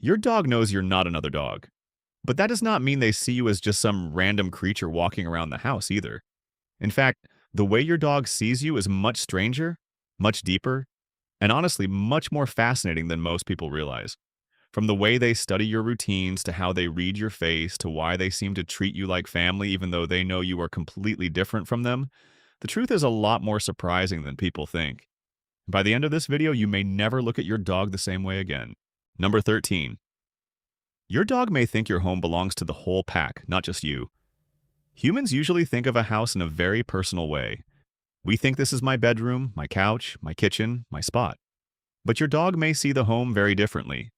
Your dog knows you're not another dog, but that does not mean they see you as just some random creature walking around the house either. In fact, the way your dog sees you is much stranger, much deeper, and honestly, much more fascinating than most people realize. From the way they study your routines to how they read your face to why they seem to treat you like family even though they know you are completely different from them, the truth is a lot more surprising than people think. By the end of this video, you may never look at your dog the same way again. Number 13. Your dog may think your home belongs to the whole pack, not just you. Humans usually think of a house in a very personal way. We think this is my bedroom, my couch, my kitchen, my spot. But your dog may see the home very differently.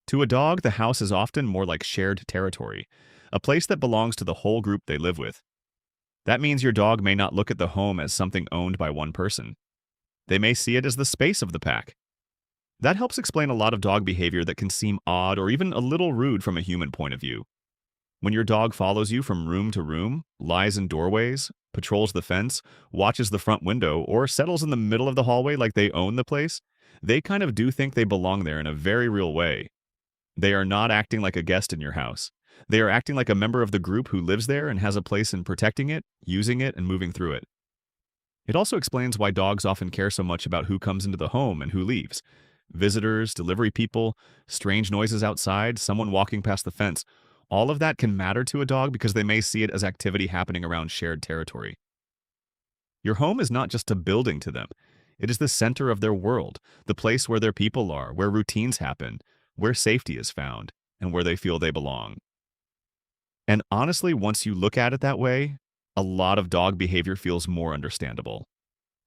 To a dog, the house is often more like shared territory, a place that belongs to the whole group they live with. That means your dog may not look at the home as something owned by one person. They may see it as the space of the pack. That helps explain a lot of dog behavior that can seem odd or even a little rude from a human point of view. When your dog follows you from room to room, lies in doorways, patrols the fence, watches the front window, or settles in the middle of the hallway like they own the place, they kind of do think they belong there in a very real way. They are not acting like a guest in your house. They are acting like a member of the group who lives there and has a place in protecting it, using it, and moving through it. It also explains why dogs often care so much about who comes into the home and who leaves. Visitors, delivery people, strange noises outside, someone walking past the fence. All of that can matter to a dog because they may see it as activity happening around shared territory. Your home is not just a building to them. It is the center of their world, the place where their people are, where routines happen, where safety is found, and where they feel they belong. And honestly, once you look at it that way, a lot of dog behavior feels more understandable.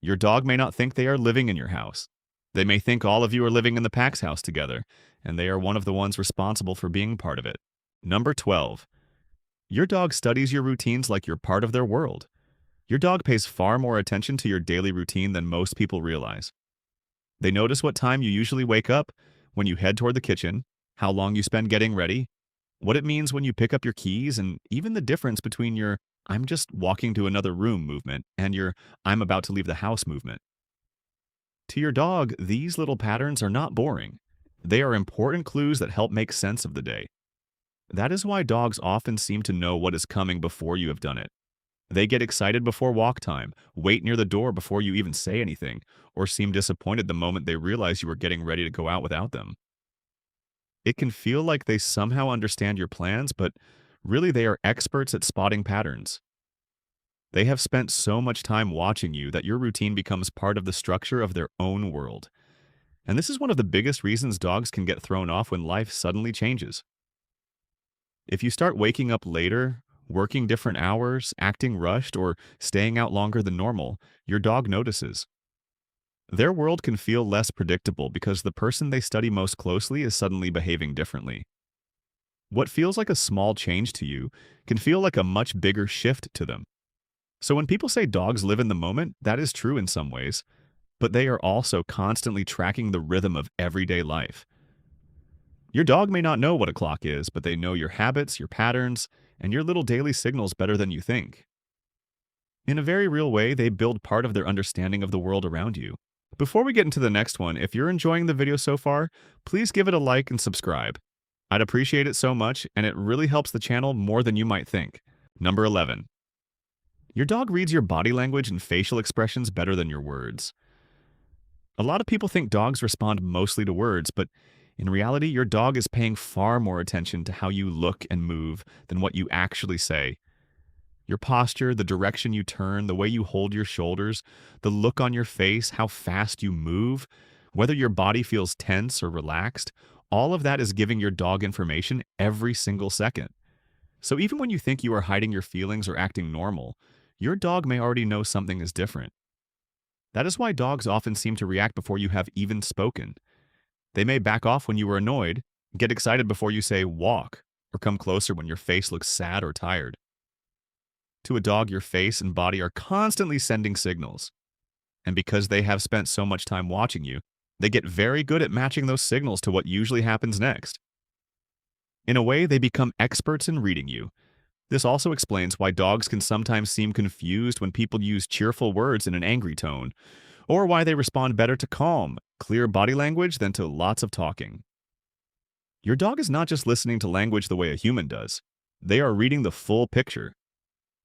Your dog may not think they are living in your house. They may think all of you are living in the pack's house together, and they are one of the ones responsible for being part of it. Number 12. Your dog studies your routines like you're part of their world. Your dog pays far more attention to your daily routine than most people realize. They notice what time you usually wake up, when you head toward the kitchen, how long you spend getting ready, what it means when you pick up your keys, and even the difference between your "I'm just walking to another room" movement and your "I'm about to leave the house" movement. To your dog, these little patterns are not boring. They are important clues that help make sense of the day. That is why dogs often seem to know what is coming before you have done it. They get excited before walk time, wait near the door before you even say anything, or seem disappointed the moment they realize you are getting ready to go out without them. It can feel like they somehow understand your plans, but really they are experts at spotting patterns. They have spent so much time watching you that your routine becomes part of the structure of their own world. And this is one of the biggest reasons dogs can get thrown off when life suddenly changes. If you start waking up later, working different hours, acting rushed, or staying out longer than normal, your dog notices. Their world can feel less predictable because the person they study most closely is suddenly behaving differently. What feels like a small change to you can feel like a much bigger shift to them. So when people say dogs live in the moment, that is true in some ways, but they are also constantly tracking the rhythm of everyday life. Your dog may not know what a clock is, but they know your habits, your patterns, and your little daily signals better than you think. In a very real way, they build part of their understanding of the world around you. Before we get into the next one, if you're enjoying the video so far, please give it a like and subscribe. I'd appreciate it so much, and it really helps the channel more than you might think. Number 11. Your dog reads your body language and facial expressions better than your words. A lot of people think dogs respond mostly to words, but in reality, your dog is paying far more attention to how you look and move than what you actually say. Your posture, the direction you turn, the way you hold your shoulders, the look on your face, how fast you move, whether your body feels tense or relaxed, all of that is giving your dog information every single second. So even when you think you are hiding your feelings or acting normal, your dog may already know something is different. That is why dogs often seem to react before you have even spoken. They may back off when you are annoyed, get excited before you say walk, or come closer when your face looks sad or tired. To a dog, your face and body are constantly sending signals. And because they have spent so much time watching you, they get very good at matching those signals to what usually happens next. In a way, they become experts in reading you. This also explains why dogs can sometimes seem confused when people use cheerful words in an angry tone, or why they respond better to calm, clear body language than to lots of talking. Your dog is not just listening to language the way a human does. They are reading the full picture.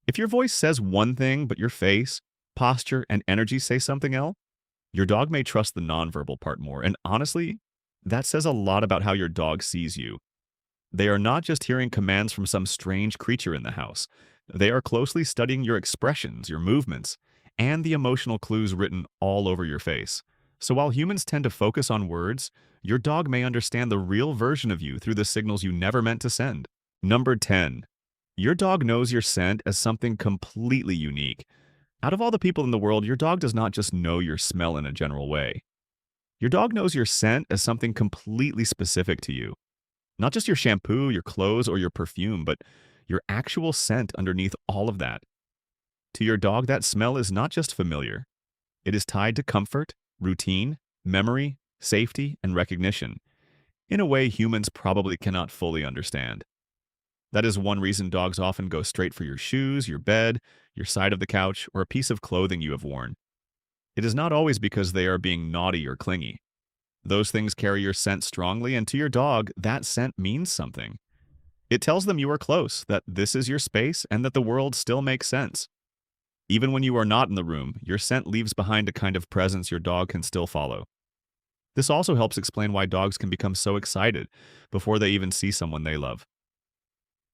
If your voice says one thing, but your face, posture, and energy say something else, your dog may trust the nonverbal part more. And honestly, that says a lot about how your dog sees you. They are not just hearing commands from some strange creature in the house. They are closely studying your expressions, your movements, and the emotional clues written all over your face. So while humans tend to focus on words, your dog may understand the real version of you through the signals you never meant to send. Number 10. Your dog knows your scent as something completely unique. Out of all the people in the world, your dog does not just know your smell in a general way. Your dog knows your scent as something completely specific to you. Not just your shampoo, your clothes, or your perfume, but your actual scent underneath all of that. To your dog, that smell is not just familiar. It is tied to comfort, routine, memory, safety, and recognition, in a way humans probably cannot fully understand. That is one reason dogs often go straight for your shoes, your bed, your side of the couch, or a piece of clothing you have worn. It is not always because they are being naughty or clingy. Those things carry your scent strongly, and to your dog, that scent means something. It tells them you are close, that this is your space, and that the world still makes sense. Even when you are not in the room, your scent leaves behind a kind of presence your dog can still follow. This also helps explain why dogs can become so excited before they even see someone they love.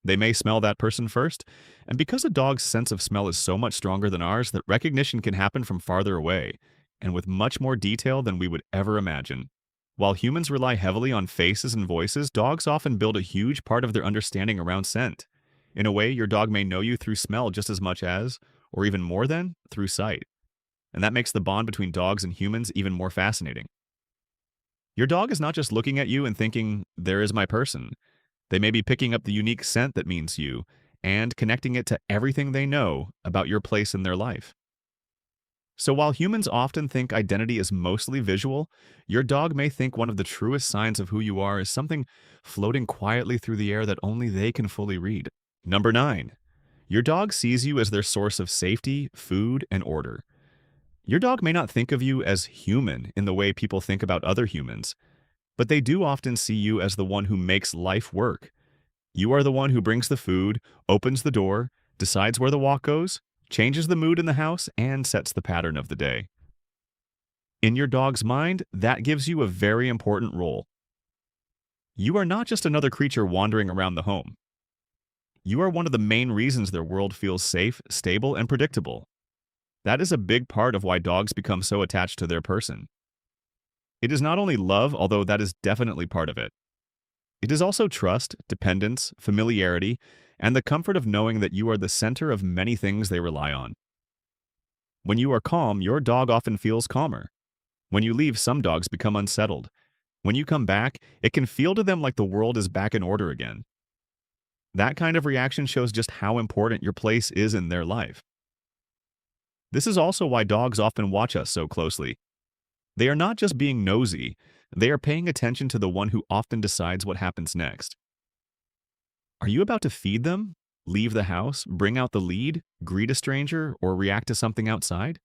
They may smell that person first, and because a dog's sense of smell is so much stronger than ours, that recognition can happen from farther away, and with much more detail than we would ever imagine. While humans rely heavily on faces and voices, dogs often build a huge part of their understanding around scent. In a way, your dog may know you through smell just as much as, or even more than, through sight. And that makes the bond between dogs and humans even more fascinating. Your dog is not just looking at you and thinking, there is my person. They may be picking up the unique scent that means you, and connecting it to everything they know about your place in their life. So while humans often think identity is mostly visual, your dog may think one of the truest signs of who you are is something floating quietly through the air that only they can fully read. Number 9. Your dog sees you as their source of safety, food, and order. Your dog may not think of you as human in the way people think about other humans, but they do often see you as the one who makes life work. You are the one who brings the food, opens the door, decides where the walk goes, changes the mood in the house, and sets the pattern of the day. In your dog's mind, that gives you a very important role. You are not just another creature wandering around the home. You are one of the main reasons their world feels safe, stable, and predictable. That is a big part of why dogs become so attached to their person. It is not only love, although that is definitely part of it. It is also trust, dependence, familiarity, and the comfort of knowing that you are the center of many things they rely on. When you are calm, your dog often feels calmer. When you leave, some dogs become unsettled. When you come back, it can feel to them like the world is back in order again. That kind of reaction shows just how important your place is in their life. This is also why dogs often watch us so closely. They are not just being nosy, they are paying attention to the one who often decides what happens next. Are you about to feed them, leave the house, bring out the lead, greet a stranger, or react to something outside?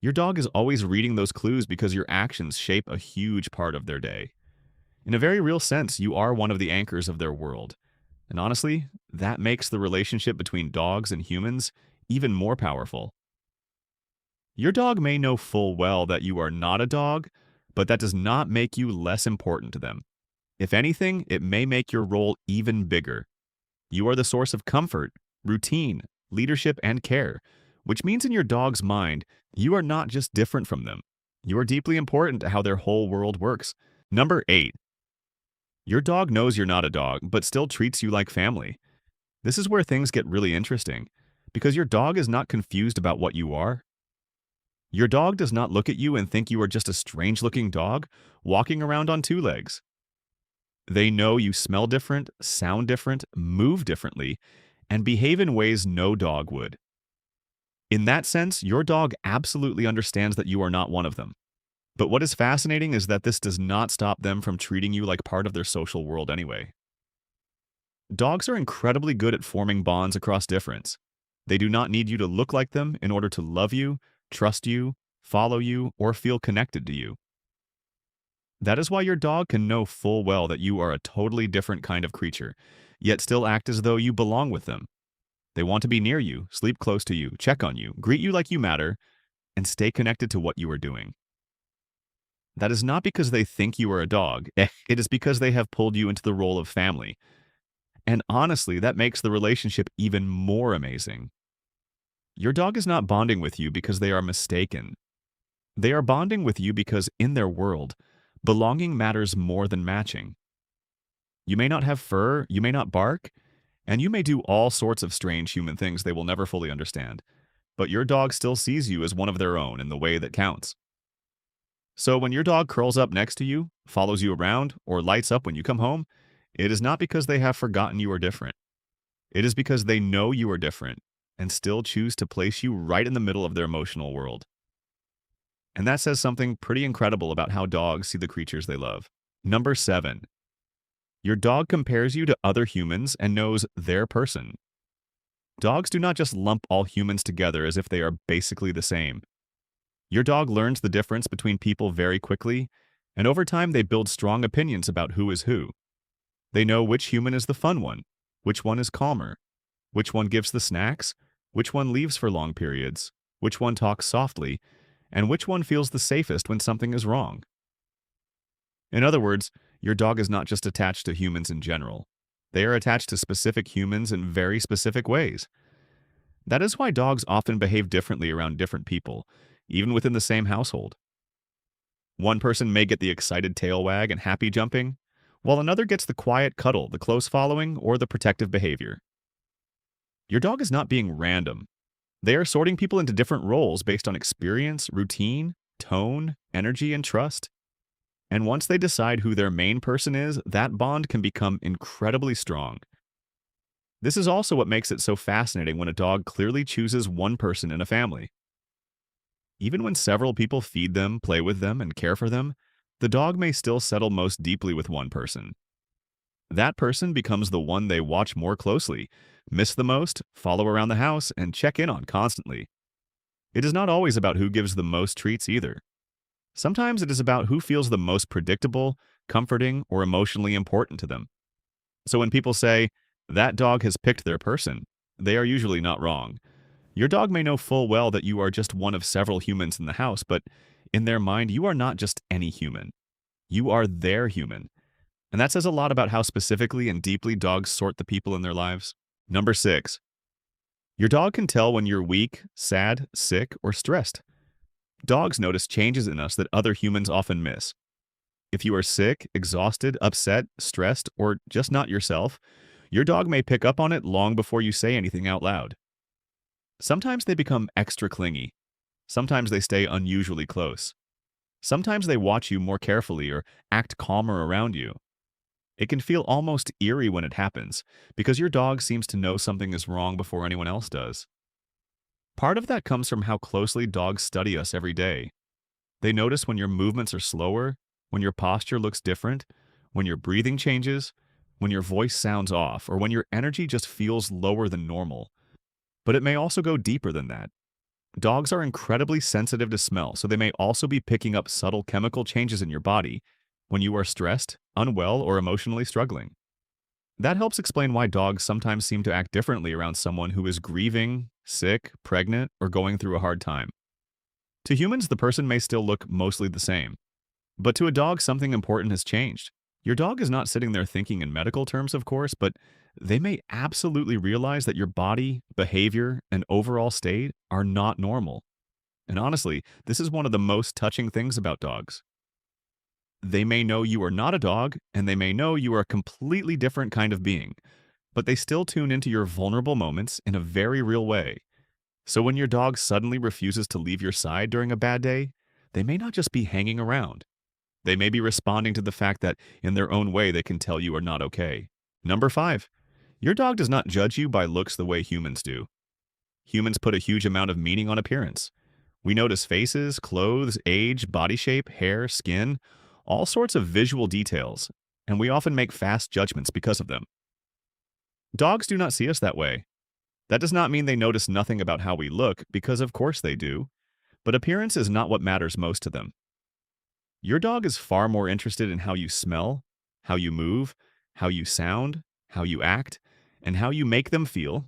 Your dog is always reading those clues because your actions shape a huge part of their day. In a very real sense, you are one of the anchors of their world. And honestly, that makes the relationship between dogs and humans even more powerful. Your dog may know full well that you are not a dog, but that does not make you less important to them. If anything, it may make your role even bigger. You are the source of comfort, routine, leadership, and care, which means in your dog's mind, you are not just different from them. You are deeply important to how their whole world works. Number 8. Your dog knows you're not a dog, but still treats you like family. This is where things get really interesting, because your dog is not confused about what you are. Your dog does not look at you and think you are just a strange-looking dog walking around on two legs. They know you smell different, sound different, move differently, and behave in ways no dog would. In that sense, your dog absolutely understands that you are not one of them. But what is fascinating is that this does not stop them from treating you like part of their social world anyway. Dogs are incredibly good at forming bonds across difference. They do not need you to look like them in order to love you, trust you, follow you, or feel connected to you. That is why your dog can know full well that you are a totally different kind of creature, yet still act as though you belong with them. They want to be near you, sleep close to you, check on you, greet you like you matter, and stay connected to what you are doing. That is not because they think you are a dog, it is because they have pulled you into the role of family. And honestly, that makes the relationship even more amazing. Your dog is not bonding with you because they are mistaken. They are bonding with you because in their world, belonging matters more than matching. You may not have fur, you may not bark, and you may do all sorts of strange human things they will never fully understand, but your dog still sees you as one of their own in the way that counts. So when your dog curls up next to you, follows you around, or lights up when you come home, it is not because they have forgotten you are different. It is because they know you are different and still choose to place you right in the middle of their emotional world. And that says something pretty incredible about how dogs see the creatures they love. Number 7. Your dog compares you to other humans and knows their person. Dogs do not just lump all humans together as if they are basically the same. Your dog learns the difference between people very quickly, and over time they build strong opinions about who is who. They know which human is the fun one, which one is calmer, which one gives the snacks, which one leaves for long periods, which one talks softly, and which one feels the safest when something is wrong. In other words, your dog is not just attached to humans in general. They are attached to specific humans in very specific ways. That is why dogs often behave differently around different people, even within the same household. One person may get the excited tail wag and happy jumping, while another gets the quiet cuddle, the close following, or the protective behavior. Your dog is not being random. They are sorting people into different roles based on experience, routine, tone, energy, and trust. And once they decide who their main person is, that bond can become incredibly strong. This is also what makes it so fascinating when a dog clearly chooses one person in a family. Even when several people feed them, play with them, and care for them, the dog may still settle most deeply with one person. That person becomes the one they watch more closely, miss the most, follow around the house, and check in on constantly. It is not always about who gives the most treats either. Sometimes it is about who feels the most predictable, comforting, or emotionally important to them. So when people say, that dog has picked their person, they are usually not wrong. Your dog may know full well that you are just one of several humans in the house, but in their mind, you are not just any human. You are their human. And that says a lot about how specifically and deeply dogs sort the people in their lives. Number 6. Your dog can tell when you're weak, sad, sick, or stressed. Dogs notice changes in us that other humans often miss. If you are sick, exhausted, upset, stressed, or just not yourself, your dog may pick up on it long before you say anything out loud. Sometimes they become extra clingy. Sometimes they stay unusually close. Sometimes they watch you more carefully or act calmer around you. It can feel almost eerie when it happens, because your dog seems to know something is wrong before anyone else does. Part of that comes from how closely dogs study us every day. They notice when your movements are slower, when your posture looks different, when your breathing changes, when your voice sounds off, or when your energy just feels lower than normal. But it may also go deeper than that. Dogs are incredibly sensitive to smell, so they may also be picking up subtle chemical changes in your body when you are stressed, unwell, or emotionally struggling. That helps explain why dogs sometimes seem to act differently around someone who is grieving, sick, pregnant, or going through a hard time. To humans, the person may still look mostly the same. But to a dog, something important has changed. Your dog is not sitting there thinking in medical terms, of course, but they may absolutely realize that your body, behavior, and overall state are not normal. And honestly, this is one of the most touching things about dogs. They may know you are not a dog, and they may know you are a completely different kind of being, but they still tune into your vulnerable moments in a very real way. So when your dog suddenly refuses to leave your side during a bad day, they may not just be hanging around. They may be responding to the fact that in their own way they can tell you are not okay. Number 5. Your dog does not judge you by looks the way humans do. Humans put a huge amount of meaning on appearance. We notice faces, clothes, age, body shape, hair, skin, all sorts of visual details, and we often make fast judgments because of them. Dogs do not see us that way. That does not mean they notice nothing about how we look, because of course they do, but appearance is not what matters most to them. Your dog is far more interested in how you smell, how you move, how you sound, how you act, and how you make them feel.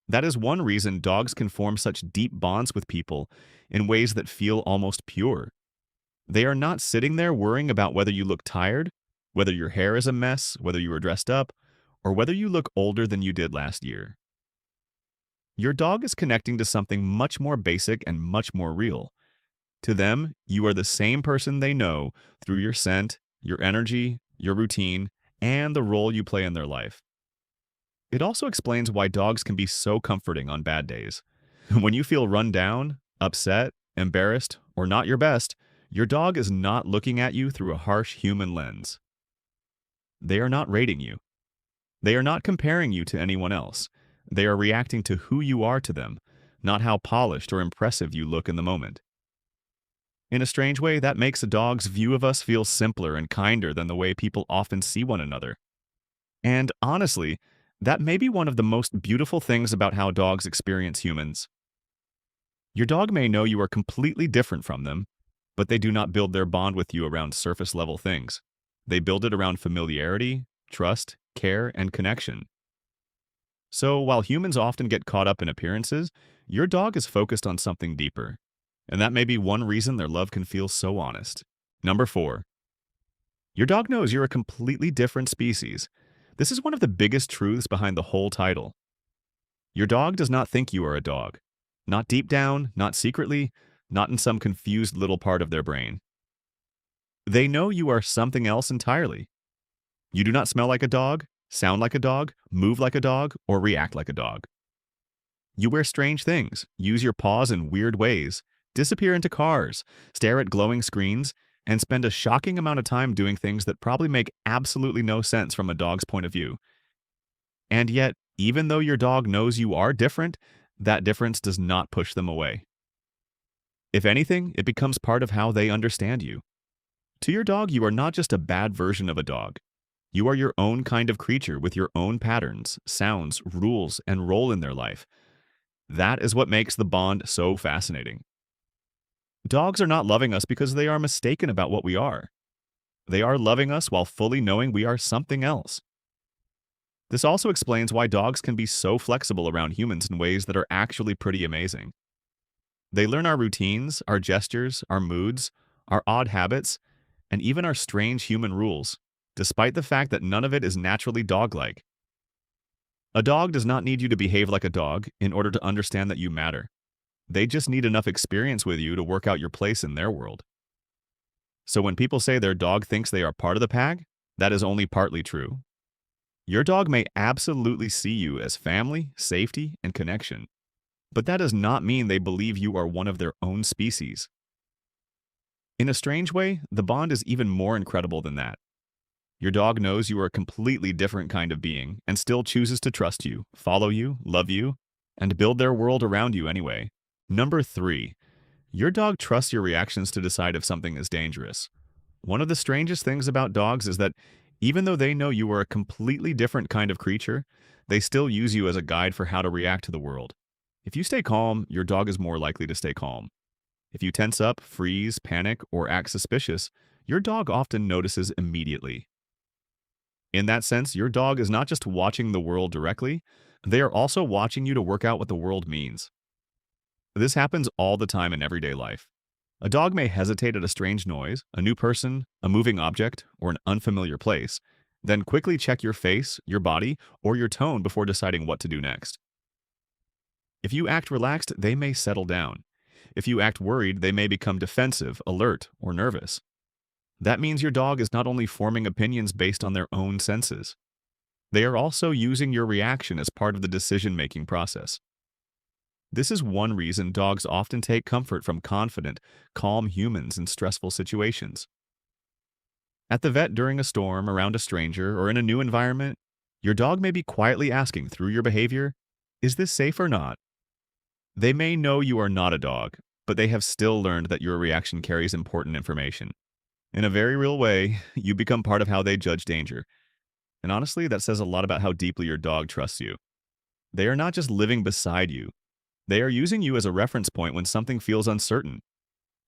That is one reason dogs can form such deep bonds with people in ways that feel almost pure. They are not sitting there worrying about whether you look tired, whether your hair is a mess, whether you are dressed up, or whether you look older than you did last year. Your dog is connecting to something much more basic and much more real. To them, you are the same person they know through your scent, your energy, your routine, and the role you play in their life. It also explains why dogs can be so comforting on bad days. When you feel run down, upset, embarrassed, or not your best, your dog is not looking at you through a harsh human lens. They are not rating you. They are not comparing you to anyone else. They are reacting to who you are to them, not how polished or impressive you look in the moment. In a strange way, that makes a dog's view of us feel simpler and kinder than the way people often see one another. And honestly, that may be one of the most beautiful things about how dogs experience humans. Your dog may know you are completely different from them, but they do not build their bond with you around surface level things. They build it around familiarity, trust, care, and connection. So while humans often get caught up in appearances, your dog is focused on something deeper. And that may be one reason their love can feel so honest. Number 4. Your dog knows you're a completely different species. This is one of the biggest truths behind the whole title. Your dog does not think you are a dog. Not deep down, not secretly, not in some confused little part of their brain. They know you are something else entirely. You do not smell like a dog, sound like a dog, move like a dog, or react like a dog. You wear strange things, use your paws in weird ways, disappear into cars, stare at glowing screens, and spend a shocking amount of time doing things that probably make absolutely no sense from a dog's point of view. And yet, even though your dog knows you are different, that difference does not push them away. If anything, it becomes part of how they understand you. To your dog, you are not just a bad version of a dog. You are your own kind of creature with your own patterns, sounds, rules, and role in their life. That is what makes the bond so fascinating. Dogs are not loving us because they are mistaken about what we are. They are loving us while fully knowing we are something else. This also explains why dogs can be so flexible around humans in ways that are actually pretty amazing. They learn our routines, our gestures, our moods, our odd habits, and even our strange human rules, despite the fact that none of it is naturally dog-like. A dog does not need you to behave like a dog in order to understand that you matter. They just need enough experience with you to work out your place in their world. So when people say their dog thinks they are part of the pack, that is only partly true. Your dog may absolutely see you as family, safety, and connection, but that does not mean they believe you are one of their own species. In a strange way, the bond is even more incredible than that. Your dog knows you are a completely different kind of being and still chooses to trust you, follow you, love you, and build their world around you anyway. Number 3. Your dog trusts your reactions to decide if something is dangerous. One of the strangest things about dogs is that even though they know you are a completely different kind of creature, they still use you as a guide for how to react to the world. If you stay calm, your dog is more likely to stay calm. If you tense up, freeze, panic, or act suspicious, your dog often notices immediately. In that sense, your dog is not just watching the world directly, they are also watching you to work out what the world means. This happens all the time in everyday life. A dog may hesitate at a strange noise, a new person, a moving object, or an unfamiliar place, then quickly check your face, your body, or your tone before deciding what to do next. If you act relaxed, they may settle down. If you act worried, they may become defensive, alert, or nervous. That means your dog is not only forming opinions based on their own senses. They are also using your reaction as part of the decision-making process. This is one reason dogs often take comfort from confident, calm humans in stressful situations. At the vet during a storm, around a stranger, or in a new environment, your dog may be quietly asking through your behavior, "Is this safe or not?" They may know you are not a dog, but they have still learned that your reaction carries important information. In a very real way, you become part of how they judge danger. And honestly, that says a lot about how deeply your dog trusts you. They are not just living beside you. They are using you as a reference point when something feels uncertain.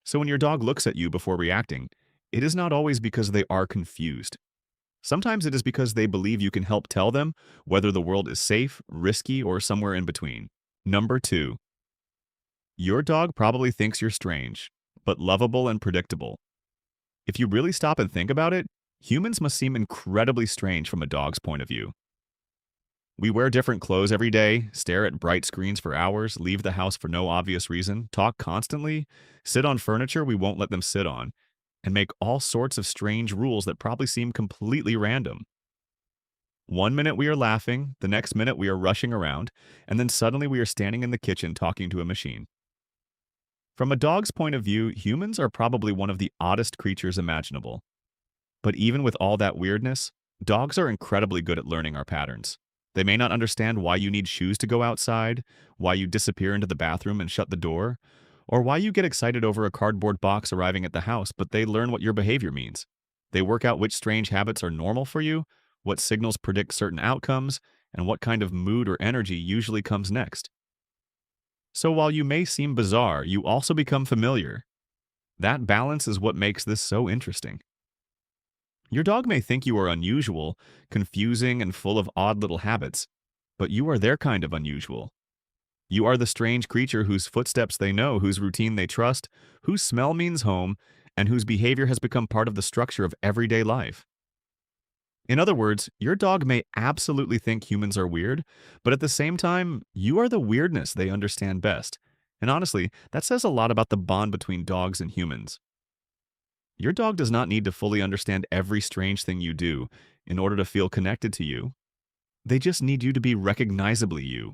So when your dog looks at you before reacting, it is not always because they are confused. Sometimes it is because they believe you can help tell them whether the world is safe, risky, or somewhere in between. Number 2. Your dog probably thinks you're strange, but lovable and predictable. If you really stop and think about it, humans must seem incredibly strange from a dog's point of view. We wear different clothes every day, stare at bright screens for hours, leave the house for no obvious reason, talk constantly, sit on furniture we won't let them sit on, and make all sorts of strange rules that probably seem completely random. One minute we are laughing, the next minute we are rushing around, and then suddenly we are standing in the kitchen talking to a machine. From a dog's point of view, humans are probably one of the oddest creatures imaginable. But even with all that weirdness, dogs are incredibly good at learning our patterns. They may not understand why you need shoes to go outside, why you disappear into the bathroom and shut the door, or why you get excited over a cardboard box arriving at the house, but they learn what your behavior means. They work out which strange habits are normal for you, what signals predict certain outcomes, and what kind of mood or energy usually comes next. So while you may seem bizarre, you also become familiar. That balance is what makes this so interesting. Your dog may think you are unusual, confusing, and full of odd little habits, but you are their kind of unusual. You are the strange creature whose footsteps they know, whose routine they trust, whose smell means home, and whose behavior has become part of the structure of everyday life. In other words, your dog may absolutely think humans are weird, but at the same time, you are the weirdness they understand best. And honestly, that says a lot about the bond between dogs and humans. Your dog does not need to fully understand every strange thing you do in order to feel connected to you. They just need you to be recognizably you.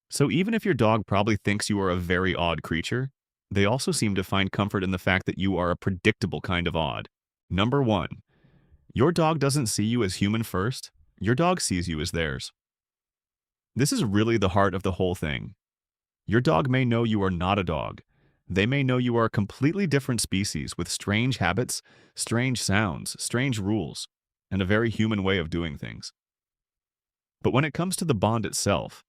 So even if your dog probably thinks you are a very odd creature, they also seem to find comfort in the fact that you are a predictable kind of odd. Number 1. Your dog doesn't see you as human first. Your dog sees you as theirs. This is really the heart of the whole thing. Your dog may know you are not a dog. They may know you are a completely different species with strange habits, strange sounds, strange rules, and a very human way of doing things. But when it comes to the bond itself,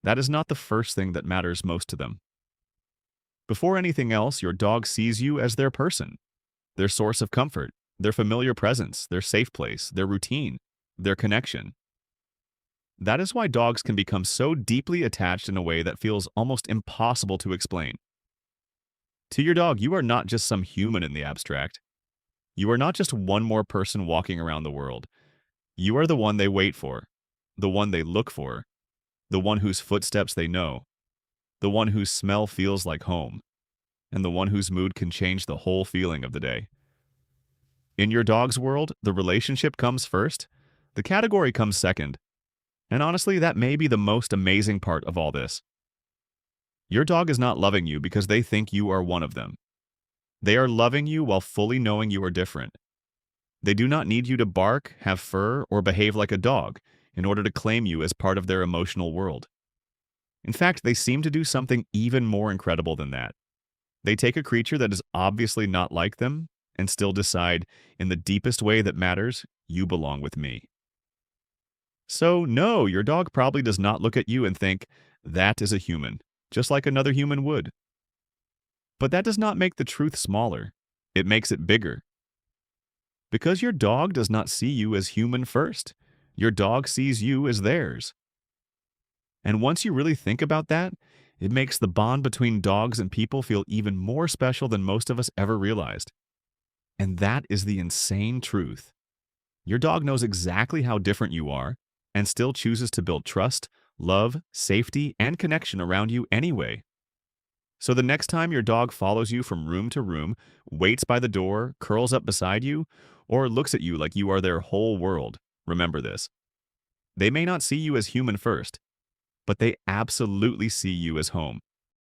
that is not the first thing that matters most to them. Before anything else, your dog sees you as their person, their source of comfort, their familiar presence, their safe place, their routine, their connection. That is why dogs can become so deeply attached in a way that feels almost impossible to explain. To your dog, you are not just some human in the abstract. You are not just one more person walking around the world. You are the one they wait for, the one they look for, the one whose footsteps they know, the one whose smell feels like home, and the one whose mood can change the whole feeling of the day. In your dog's world, the relationship comes first, the category comes second, and honestly, that may be the most amazing part of all this. Your dog is not loving you because they think you are one of them. They are loving you while fully knowing you are different. They do not need you to bark, have fur, or behave like a dog in order to claim you as part of their emotional world. In fact, they seem to do something even more incredible than that. They take a creature that is obviously not like them and still decide, in the deepest way that matters, you belong with me. So, no, your dog probably does not look at you and think, that is a human, just like another human would. But that does not make the truth smaller. It makes it bigger. Because your dog does not see you as human first. Your dog sees you as theirs. And once you really think about that, it makes the bond between dogs and people feel even more special than most of us ever realized. And that is the insane truth. Your dog knows exactly how different you are and still chooses to build trust, love, safety, and connection around you anyway. So the next time your dog follows you from room to room, waits by the door, curls up beside you, or looks at you like you are their whole world, remember this. They may not see you as human first, but they absolutely see you as home.